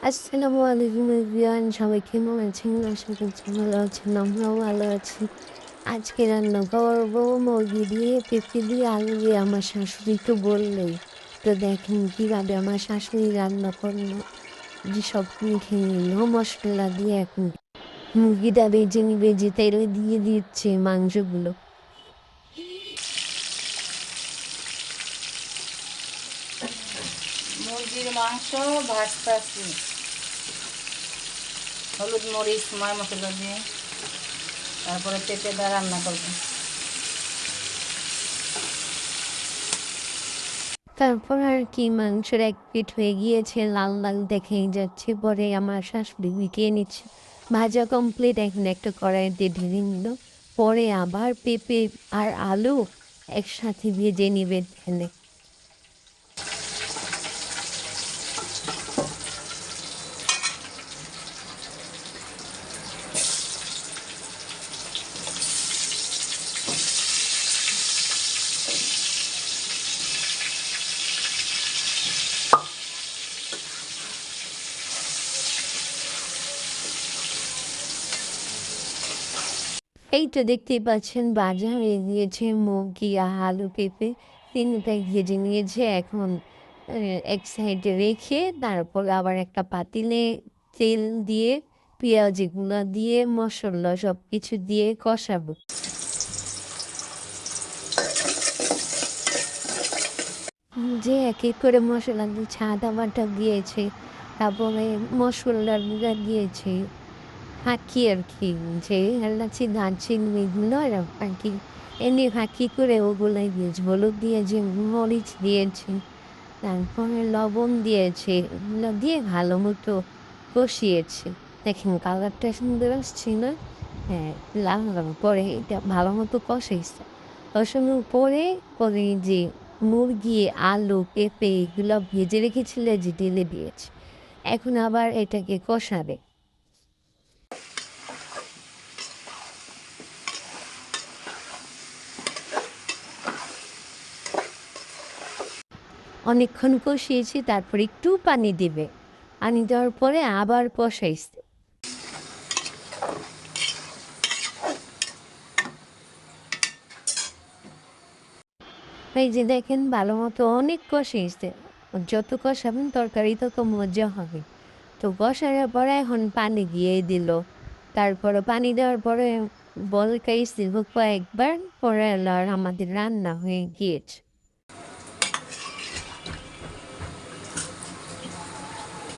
আসসালামু আলাইকুম এভরিওয়ান, সবাই কেমন আছেন? আশা করছি ভালো আছেন, আমরাও ভালো আছি। আজকে রান্না করবো মুরগি দিয়ে, পেঁপে দিয়ে, আলু দিয়ে। আমার শাশুড়ি তো বললেই তো দেখেন কীভাবে আমার শাশুড়ি রান্না করলো। যে সব খেয়ে নিল মশলা দিয়ে। এখন মুরগিটা ভেজে ভেজে তেলে দিয়ে দিচ্ছে মাংসগুলো। মুরগির মাংস ভাজতেছি হলুদ মরিচ ময় মশলা দিয়ে, তারপরে পেঁপে দিয়ে রান্না করবো। তারপর আর কি, মাংসের এক পিঠ হয়ে গিয়েছে, লাল লাল দেখেই যাচ্ছে। পরে আমার শাশুড়ি মিটিয়ে নিচ্ছে। ভাজা কমপ্লিট, এখন একটা কড়াইতে ঢেলে নিল। পরে আবার পেঁপে আর আলু একসাথে ভেজে নিবে ঢেলে। এই তো দেখতেই পাচ্ছেন ভাজা হয়ে গিয়েছে মুরগি আর আলু পেঁপে তিনটাই ভেজে নিয়েছে। এখন এক সাইডে রেখে তারপর আবার একটা পাতিলে তেল দিয়ে পেঁয়াজগুলো দিয়ে মশলা সব কিছু দিয়ে কষাবো। যে এক এক করে মশলা দিচ্ছে, আদা বাটা দিয়েছে, তারপরে মশলার গুঁড়া দিয়েছে, ফাঁকি আর কি, যে এলাচি দারচিনি এগুলো আর কি এনে ফাঁকি করে ওগুলাই দিয়েছে। হলুদ দিয়েছে, মরিচ দিয়েছে, তারপরে লবণ দিয়েছে। এগুলো দিয়ে ভালো মতো কষিয়েছে। দেখেন কালারটা সুন্দর আসছে না? হ্যাঁ, লাল লাল। পরে এটা ভালো মতো কষাইছে। কষানোর পরে পরে যে মুরগি, আলু, পেঁপে এগুলো ভেজে রেখেছিলে যে ঢেলে দিয়েছে। এখন আবার এটাকে কষাবে। অনেকক্ষণ কষিয়েছি, তারপর একটু পানি দিবে। পানি দেওয়ার পরে আবার কষাইছে। এই যে দেখেন ভালো মতো অনেক কষিয়েছে। যত কষাবেন তরকারি তত মজা হবে। তো কষানোর পরে এখন পানি দিয়ে দিল। তারপরে পানি দেওয়ার পরে বলকাইছিল কয়েকবার, পরে আর আমাদের রান্না হয়ে গিয়েছে।